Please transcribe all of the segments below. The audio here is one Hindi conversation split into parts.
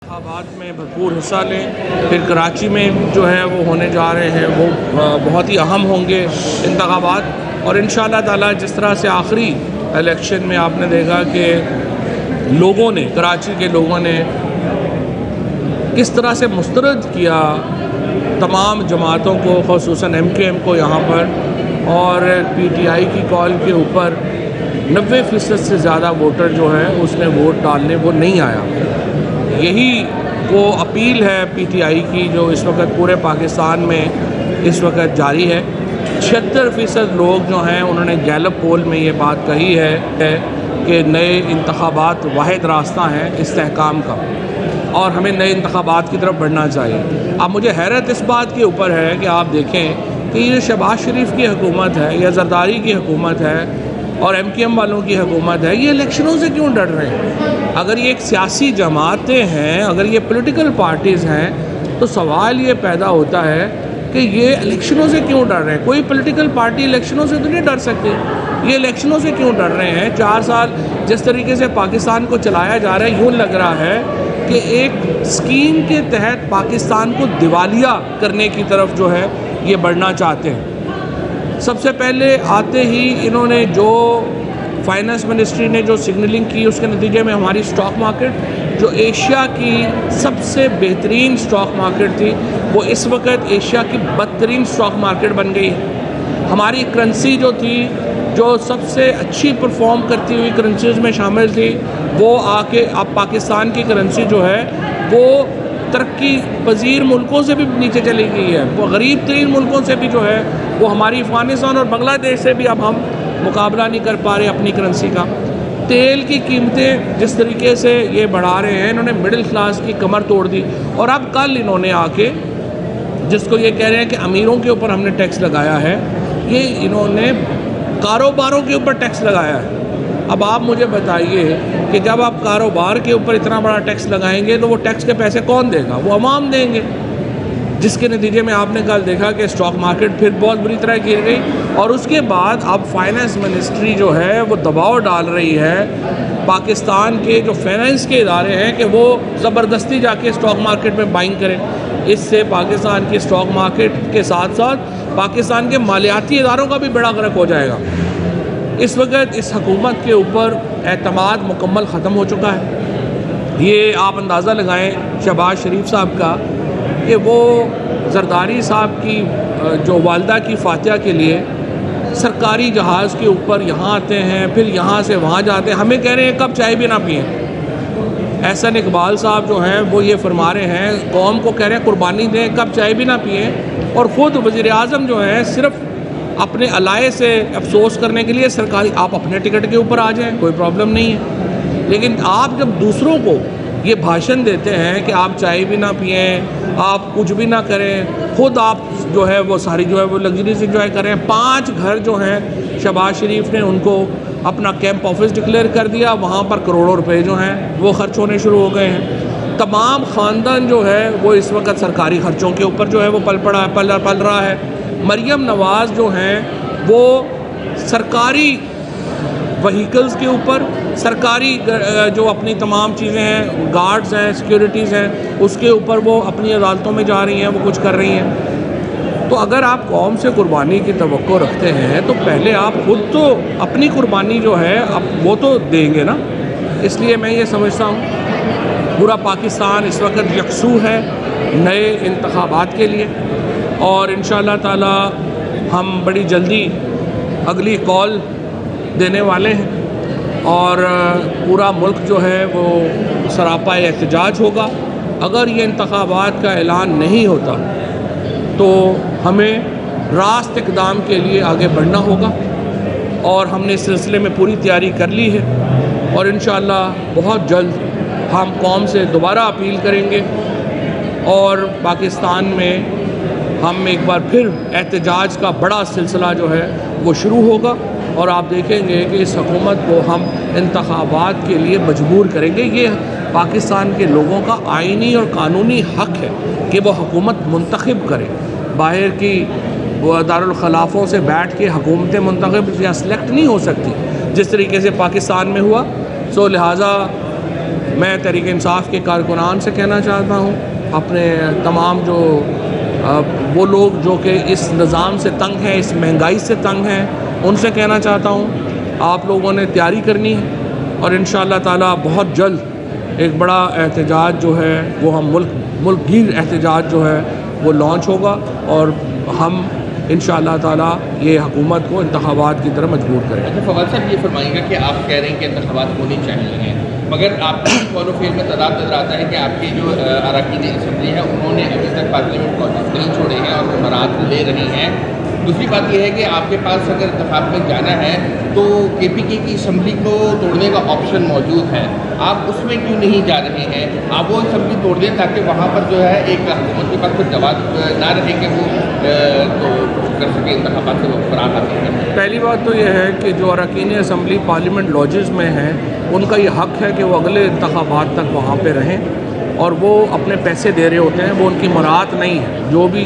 इंतखाबात में भरपूर हिस्सा लें। फिर कराची में जो है वो होने जा रहे हैं, वो बहुत ही अहम होंगे इंतखाबात। और इंशाअल्लाह ताला जिस तरह से आखिरी इलेक्शन में आपने देखा कि लोगों ने, कराची के लोगों ने किस तरह से मुस्तरद किया तमाम जमातों को, ख़ुसूसन MKM को यहाँ पर, और PTI की कॉल के ऊपर 90% से ज़्यादा वोटर जो है उसने वोट डालने वो नहीं आया। यही वो अपील है PTI की जो इस वक्त पूरे पाकिस्तान में इस वक्त जारी है। 76% लोग जो हैं उन्होंने गैलप पोल में ये बात कही है कि नए इंतखाबात वाहिद रास्ता है इस्तेहकाम का और हमें नए इंतखाबात की तरफ बढ़ना चाहिए। अब मुझे हैरत इस बात के ऊपर है कि आप देखें कि ये शहबाज शरीफ की हुकूमत है या जरदारी की हुकूमत है और MKM वालों की हुकूमत है, ये इलेक्शनों से क्यों डर रहे हैं? अगर ये एक सियासी जमातें हैं, अगर ये पॉलिटिकल पार्टीज़ हैं, तो सवाल ये पैदा होता है कि ये इलेक्शनों से क्यों डर रहे हैं? कोई पॉलिटिकल पार्टी इलेक्शनों से तो नहीं डर सकती, ये इलेक्शनों से क्यों डर रहे हैं? 4 साल जिस तरीके से पाकिस्तान को चलाया जा रहा है, यूँ लग रहा है कि एक स्कीम के तहत पाकिस्तान को दिवालिया करने की तरफ जो है ये बढ़ना चाहते हैं। सबसे पहले आते ही इन्होंने जो फाइनेंस मिनिस्ट्री ने जो सिग्नलिंग की, उसके नतीजे में हमारी स्टॉक मार्केट जो एशिया की सबसे बेहतरीन स्टॉक मार्केट थी, वो इस वक्त एशिया की बदतरीन स्टॉक मार्केट बन गई है। हमारी करेंसी जो थी, जो सबसे अच्छी परफॉर्म करती हुई करेंसीज़ में शामिल थी, वो आके अब पाकिस्तान की करेंसी जो है वो तरक्की पजीर मुल्कों से भी नीचे चली गई है। वो गरीब तरीन मुल्कों से भी जो है वो हमारी अफ़गानिस्तान और बांग्लादेश से भी अब हम मुकाबला नहीं कर पा रहे अपनी करेंसी का। तेल की कीमतें जिस तरीके से ये बढ़ा रहे हैं, इन्होंने मिडिल क्लास की कमर तोड़ दी। और अब कल इन्होंने आके जिसको ये कह रहे हैं कि अमीरों के ऊपर हमने टैक्स लगाया है, ये इन्होंने कारोबारों के ऊपर टैक्स लगाया है। अब आप मुझे बताइए कि जब आप कारोबार के ऊपर इतना बड़ा टैक्स लगाएंगे तो वो टैक्स के पैसे कौन देगा? वो अवाम देंगे, जिसके नतीजे में आपने कल देखा कि स्टॉक मार्केट फिर बहुत बुरी तरह गिर गई। और उसके बाद अब फाइनेंस मिनिस्ट्री जो है वो दबाव डाल रही है पाकिस्तान के जो फाइनेंस के इदारे हैं कि वो ज़बरदस्ती जाके स्टॉक मार्केट में बाइंग करें। इससे पाकिस्तान की स्टॉक मार्केट के साथ साथ पाकिस्तान के मालियाती इदारों का भी बड़ा गर्क हो जाएगा। इस वक्त इस हुकूमत के ऊपर एतमाद मुकम्मल ख़त्म हो चुका है। ये आप अंदाज़ा लगाएं शहबाज शरीफ साहब का कि वो जरदारी साहब की जो वालदा की फातिहा के लिए सरकारी जहाज़ के ऊपर यहाँ आते हैं, फिर यहाँ से वहाँ जाते हैं, हमें कह रहे हैं कब चाय भी ना पिएँ। एहसन इकबाल साहब जो हैं वो ये फरमा रहे हैं, कौम को कह रहे हैं कुर्बानी दें, कब चाय भी ना पिएँ। और ख़ुद वज़ीर आज़म जो हैं सिर्फ अपने अलाए से अफसोस करने के लिए सरकारी, आप अपने टिकट के ऊपर आ जाएं, कोई प्रॉब्लम नहीं है। लेकिन आप जब दूसरों को ये भाषण देते हैं कि आप चाय भी ना पिएं, आप कुछ भी ना करें, ख़ुद आप जो है वो सारी जो है वो लग्जरीज इंजॉय करें। 5 घर जो हैं शहबाज शरीफ ने उनको अपना कैंप ऑफिस डिक्लेयर कर दिया, वहाँ पर करोड़ों रुपए जो हैं वो खर्च होने शुरू हो गए हैं। तमाम ख़ानदान जो है वो इस वक्त सरकारी ख़र्चों के ऊपर जो है वो पल रहा है। मरियम नवाज़ जो हैं वो सरकारी वहीकल्स के ऊपर, सरकारी जो अपनी तमाम चीज़ें हैं, गार्ड्स हैं, सिक्योरिटीज़ हैं, उसके ऊपर वो अपनी अदालतों में जा रही हैं, वो कुछ कर रही हैं। तो अगर आप कौम से कुर्बानी की तवक्को रखते हैं तो पहले आप खुद तो अपनी कुर्बानी जो है अब वो तो देंगे ना। इसलिए मैं ये समझता हूँ पूरा पाकिस्तान इस वक्त यकसू है नए इंतखाबात के लिए, और इंशाअल्लाह ताला हम बड़ी जल्दी अगली कॉल देने वाले हैं और पूरा मुल्क जो है वो सरापा एहतजाज होगा। अगर ये इंतखाबात का ऐलान नहीं होता तो हमें रास्त इक़दाम के लिए आगे बढ़ना होगा, और हमने इस सिलसिले में पूरी तैयारी कर ली है। और इंशाअल्लाह बहुत जल्द हम कौम से दोबारा अपील करेंगे और पाकिस्तान में हम एक बार फिर एहतजाज का बड़ा सिलसिला जो है वो शुरू होगा, और आप देखेंगे कि इस हुकूमत को हम इंतखाबात के लिए मजबूर करेंगे। ये पाकिस्तान के लोगों का आइनी और कानूनी हक़ है कि वो हुकूमत मुंतखब करें। बाहर की दारुल खिलाफ़ों से बैठ के हुकूमतें मुंतखब या सिलेक्ट नहीं हो सकती जिस तरीके से पाकिस्तान में हुआ। सो लिहाजा मैं तहरीक इंसाफ के कारकुनान से कहना चाहता हूँ, अपने तमाम जो वो लोग जो कि इस निज़ाम से तंग हैं, इस महंगाई से तंग हैं, उनसे कहना चाहता हूँ आप लोगों ने तैयारी करनी है और इंशाअल्लाह ताला बहुत जल्द एक बड़ा एहतजाज जो है वो हम मुल्क गिर एहतजाज जो है वो लॉन्च होगा और हम इंशाअल्लाह ताला ये हुकूमत को इंतखाबात की तरफ मजबूर करें। अच्छा फवाद साहब, ये फरमाएंगे कि आप कह रहे हैं कि इंतखाबात होने चाहिए, मगर आपकी फॉलो फेल में तदाद नजर आता है कि आपके जो अरकान असम्बली है उन्होंने अभी तक पार्लियामेंट कॉलेज नहीं छोड़े हैं और मराद ले रहे हैं। दूसरी बात यह है कि आपके पास अगर इंतखाब में जाना है तो KPK की असम्बली को तोड़ने का ऑप्शन मौजूद है, आप उसमें क्यों नहीं जा रहे हैं? आप वो असम्बली तोड़ दें ताकि वहाँ पर जो है एक हुकूमत के पास कोई जवाब ना रहे कि वो तो कर सके इंतखाबात से फरार हासिल करें। पहली बात तो यह है कि जो अरकान असम्बली पार्लियामेंट लॉजेस में हैं उनका ये हक़ है कि वो अगले इंतखाबात तक वहाँ पर रहें और वो अपने पैसे दे रहे होते हैं, वो उनकी मुराद नहीं है। जो भी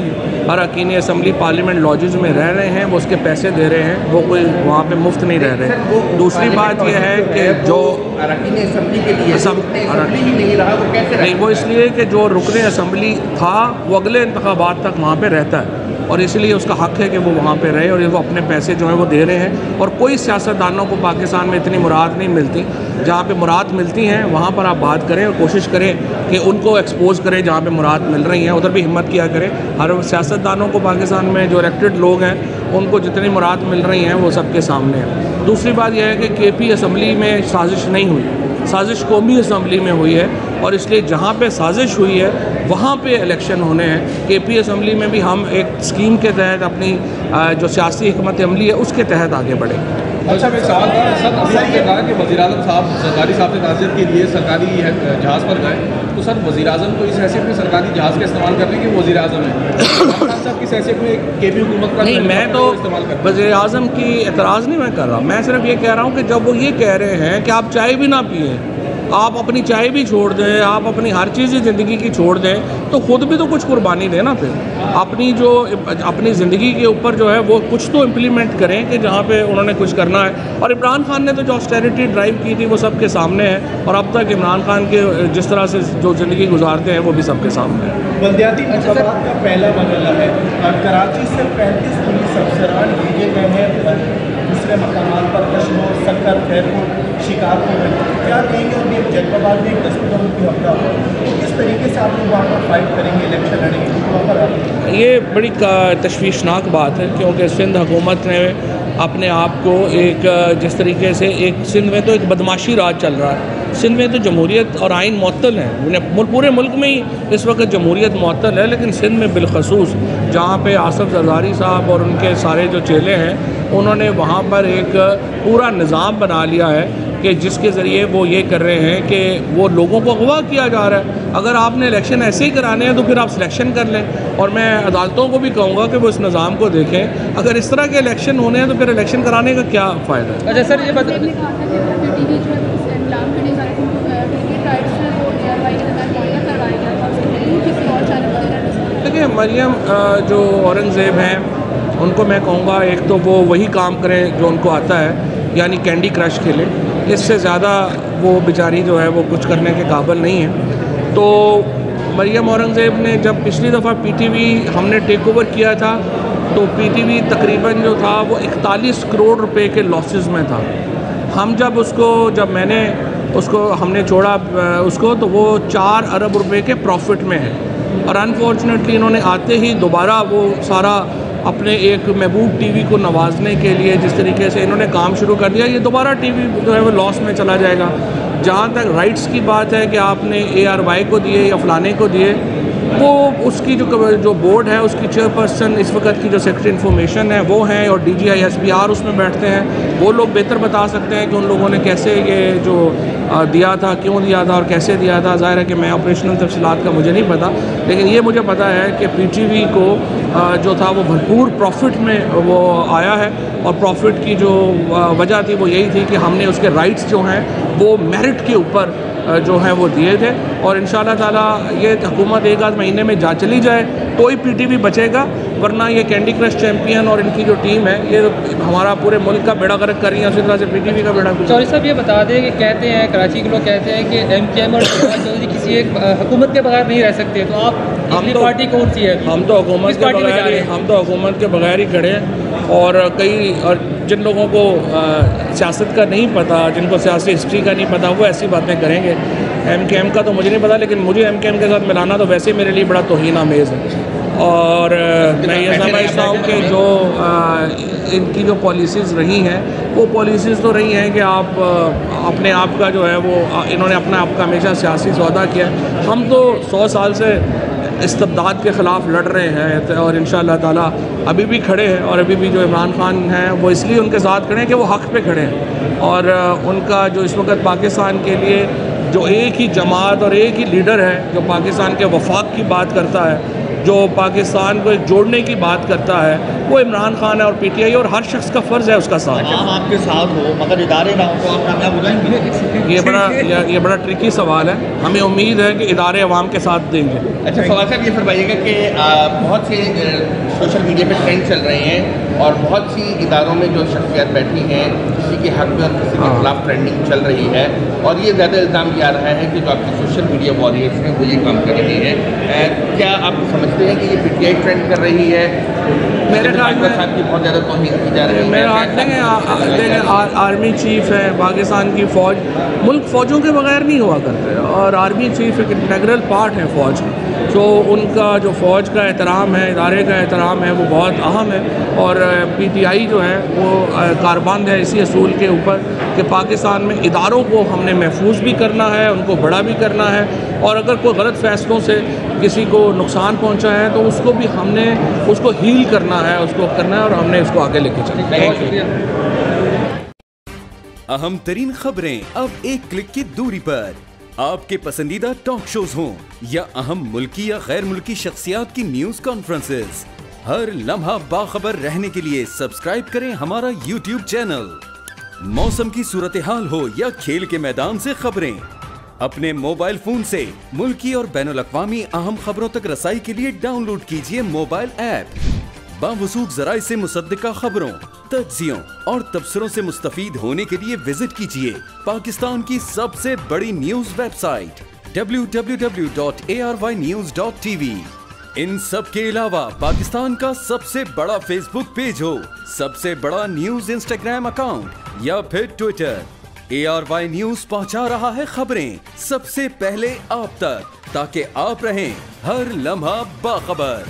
अरकान असम्बली पार्लियामेंट लॉजेस में रह रहे हैं वो उसके पैसे दे रहे हैं, वो कोई वहाँ पे मुफ्त नहीं रह रहे। दूसरी बात यह है कि जो अरकान असम्बली के लिए असम्बली ही नहीं रहा, वो कैसे नहीं, वो इसलिए कि जो रुकन असम्बली था वो अगले इंतखाबात तक वहाँ पर रहता है और इसलिए उसका हक़ है कि वो वहाँ पे रहे और वो अपने पैसे जो हैं वो दे रहे हैं। और कोई सियासतदानों को पाकिस्तान में इतनी मुराद नहीं मिलती, जहाँ पे मुराद मिलती हैं वहाँ पर आप बात करें और कोशिश करें कि उनको एक्सपोज़ करें जहाँ पे मुराद मिल रही हैं, उधर भी हिम्मत किया करें। हर सियासतदानों को पाकिस्तान में जो इलेक्टेड लोग हैं उनको जितनी मुराद मिल रही हैं वो सबके सामने है। दूसरी बात यह है कि KP असम्बली में साजिश नहीं हुई, साजिश कौमी असम्बली में हुई है और इसलिए जहाँ पे साजिश हुई है वहाँ पे इलेक्शन होने हैं। KP असम्बली में भी हम एक स्कीम के तहत अपनी जो सियासी हिकमत अमली है उसके तहत आगे बढ़ेंगे। अच्छा, मैं सवाल था सर, अभी आपने कहा कि वज़ीर-ए-आज़म साहब सरकारी साहब से ताज़ियत के लिए सरकारी जहाज़ पर गए, तो सर वज़ीर-ए-आज़म को इस हैसियत में सरकारी जहाज़ का इस्तेमाल करने के वज़ीर-ए-आज़म है, साहब किस हैसियत में KP हुकूमत का नहीं, मैं तो वज़ीर-ए-आज़म की एतराज़ नहीं मैं कर रहा, मैं सिर्फ ये कह रहा हूँ कि जब वो ये कह रहे हैं कि आप चाय भी ना पिए, आप अपनी चाय भी छोड़ दें, आप अपनी हर चीज़ ज़िंदगी की छोड़ दें, तो ख़ुद भी तो कुछ कुर्बानी दें ना। फिर अपनी ज़िंदगी के ऊपर जो है वो कुछ तो इम्प्लीमेंट करें कि जहाँ पे उन्होंने कुछ करना है। और इमरान खान ने तो जो ऑस्टेरिटी ड्राइव की थी वो सबके सामने है और अब तक इमरान खान के जिस तरह से जो ज़िंदगी गुजारते हैं वो भी सबके सामने है। बल्दियाती इंतखाबात का पहला मरहला है, कराची से 35 पुलिस अफसरान भेजे गए हैं दूसरे मकामात पर, कश्मीर, सक्कर, खैरपुर, शिकारपुर में। क्या कहेंगे? और ये जलालाबाद में 10 अक्टूबर की हफ्ता हो, तो किस तरीके से आप लोग वहाँ पर फाइट करेंगे, इलेक्शन लड़ेंगे, तो वहाँ पर ये बड़ी तशवीशनाक बात है क्योंकि सिंध हुकूमत ने अपने आप को एक जिस तरीके से एक सिंध में तो एक बदमाशी राज चल रहा है। सिंध में तो जमहूरियत और आइन मुअत्तल है, पूरे मुल्क में ही इस वक्त जमहूरियत मुअत्तल है, लेकिन सिंध में बिलखसूस जहाँ पे आसफ जरदारी साहब और उनके सारे जो चेले हैं उन्होंने वहाँ पर एक पूरा निज़ाम बना लिया है कि जिसके ज़रिए वो ये कर रहे हैं कि वो लोगों को अगवा किया जा रहा है। अगर आपने इलेक्शन ऐसे ही कराने हैं तो फिर आप सिलेक्शन कर लें। और मैं अदालतों को भी कहूँगा कि वो इस निज़ाम को देखें। अगर इस तरह के इलेक्शन होने हैं तो फिर इलेक्शन कराने का क्या फ़ायदा है। अच्छा सर, ये देखिए, मरियम जो औरंगज़ेब हैं उनको मैं कहूँगा एक तो वो वही काम करें जो उनको आता है, यानी कैंडी क्रश खेलें। इससे ज़्यादा वो बेचारी जो है वो कुछ करने के काबिल नहीं है। तो मरियम औरंगज़ेब ने जब पिछली दफ़ा PTV हमने टेक ओवर किया था तो PTV तकरीबन जो था वो 41 करोड़ रुपए के लॉसेस में था। जब मैंने उसको हमने छोड़ा उसको तो वो 4 अरब रुपए के प्रॉफिट में है। और अनफॉर्चुनेटली इन्होंने आते ही दोबारा वो सारा अपने एक महबूब TV को नवाजने के लिए जिस तरीके से इन्होंने काम शुरू कर दिया, ये दोबारा TV जो है वो लॉस में चला जाएगा। जहाँ तक राइट्स की बात है कि आपने ARY को दिए या फलाने को दिए, वो उसकी जो बोर्ड है उसकी चेयरपर्सन इस वक्त की जो सेक्रेटरी इन्फॉर्मेशन है वो हैं और DGI SPR उसमें बैठते हैं। वो लोग बेहतर बता सकते हैं कि उन लोगों ने कैसे ये जो दिया था, क्यों दिया था और कैसे दिया था। ज़ाहिर है कि मैं ऑपरेशनल तफसीलात का मुझे नहीं पता, लेकिन ये मुझे पता है कि PTV को जो था वो भरपूर प्रॉफिट में वो आया है और प्रॉफिट की जो वजह थी वो यही थी कि हमने उसके राइट्स जो हैं वो मेरिट के ऊपर जो हैं वो दिए थे। और इंशाअल्लाह ताला ये हुकूमत एक आध महीने में जा चली जाए तो ही पीटीवी बचेगा, वरना ये कैंडी क्रश चैम्पियन और इनकी जो टीम है ये हमारा पूरे मुल्क का बेड़ा गर्क कर रही है, उसी तरह से पीटीवी का बेड़ा। चौधरी साहब ये बता दें कि कहते हैं कराची के लोग कहते हैं कि MKM और चौधरी किसी एक हुकूमत के बगैर नहीं रह सकते, तो आप पार्टी कौन सी है? हम तो हुकूमत के बगैर ही खड़े हैं। और कई और जिन लोगों को सियासत का नहीं पता, जिनको सियासी हिस्ट्री का नहीं पता, वो ऐसी बातें करेंगे। MKM का तो मुझे नहीं पता, लेकिन मुझे MKM के साथ मिलाना तो वैसे मेरे लिए बड़ा तौहीन आमेज़ है। और मैं ये समझता हूँ कि जो इनकी जो पॉलिसीज़ रही हैं वो पॉलिसीज़ तो रही हैं कि आप अपने आप का जो है वो इन्होंने अपना आपका हमेशा सियासी सौदा किया। हम तो 100 साल से इस्तिबदाद के ख़िलाफ़ लड़ रहे हैं और इंशाअल्लाह ताला अभी भी खड़े हैं। और अभी भी जो इमरान खान हैं वो इसलिए उनके साथ खड़े हैं कि वो हक़ पे खड़े हैं। और उनका जो इस वक्त पाकिस्तान के लिए जो एक ही जमात और एक ही लीडर है जो पाकिस्तान के वफाक की बात करता है, जो पाकिस्तान को एक जोड़ने की बात करता है, वो इमरान खान है और PTI, और हर शख्स का फ़र्ज़ है उसका साथ। हम आपके साथ हो मगर इदारे ना हो तो आप कामयाब हो जाएंगे? ये बड़ा ट्रिकी सवाल है। हमें उम्मीद है कि इदारे अवाम के साथ देंगे। अच्छा फवाद साहब, ये फरमाइएगा कि बहुत से सोशल मीडिया पे ट्रेंड चल रहे हैं और बहुत सी इदारों में जो शख्सियत बैठी हैं किसी के हक़ में और किसी के खिलाफ ट्रेंडिंग चल रही है, और ये ज़्यादा इल्ज़ाम ये आ रहा है कि जो आपके सोशल मीडिया वॉरियर्स हैं वो ये काम कर रहे हैं। क्या आप समझते हैं कि ये PTI ट्रेंड कर रही है? मेरे ख्याल में की बहुत ज़्यादा तौहीन की जा रही है। मेरा देखें आर्मी चीफ़ है पाकिस्तान की फ़ौज, मुल्क फ़ौजों के बगैर नहीं हुआ करते, और आर्मी चीफ़ एक इंटेग्रल पार्ट है फ़ौज की। तो उनका जो फ़ौज का एहतराम है, इदारे का एहतराम है, वो बहुत अहम है। और PTI जो है वो कारबंद है इसी असूल के ऊपर कि पाकिस्तान में इदारों को हमने महफूज भी करना है, उनको बड़ा भी करना है, और अगर कोई गलत फ़ैसलों से किसी को नुकसान पहुंचा है तो उसको भी हमने उसको हील करना है, उसको करना है, और हमने इसको आगे लेके चलना है। अहम तरीन खबरें अब एक क्लिक की दूरी पर। आपके पसंदीदा टॉक शोज हों या अहम मुल्की या गैर मुल्की शख्सियात की न्यूज कॉन्फ्रेंसेस, हर लम्हा बाखबर रहने के लिए सब्सक्राइब करें हमारा YouTube चैनल। मौसम की सूरत हाल हो या खेल के मैदान से खबरें, अपने मोबाइल फोन से मुल्की और बैनुल-अक़वामी अहम खबरों तक रसाई के लिए डाउनलोड कीजिए मोबाइल ऐप। बावसूख ज़राए से मुसद्दिका खबरों, तज्ज़ियों और तबसरों से मुस्तफ़ीद होने के लिए विजिट कीजिए पाकिस्तान की सबसे बड़ी न्यूज वेबसाइट www.arvnews.tv। इन सब के अलावा पाकिस्तान का सबसे बड़ा फेसबुक पेज हो, सबसे बड़ा न्यूज इंस्टाग्राम अकाउंट या फिर ट्विटर, ARY न्यूज पहुंचा रहा है खबरें सबसे पहले आप तक, ताकि आप रहें हर लम्हा बाखबर।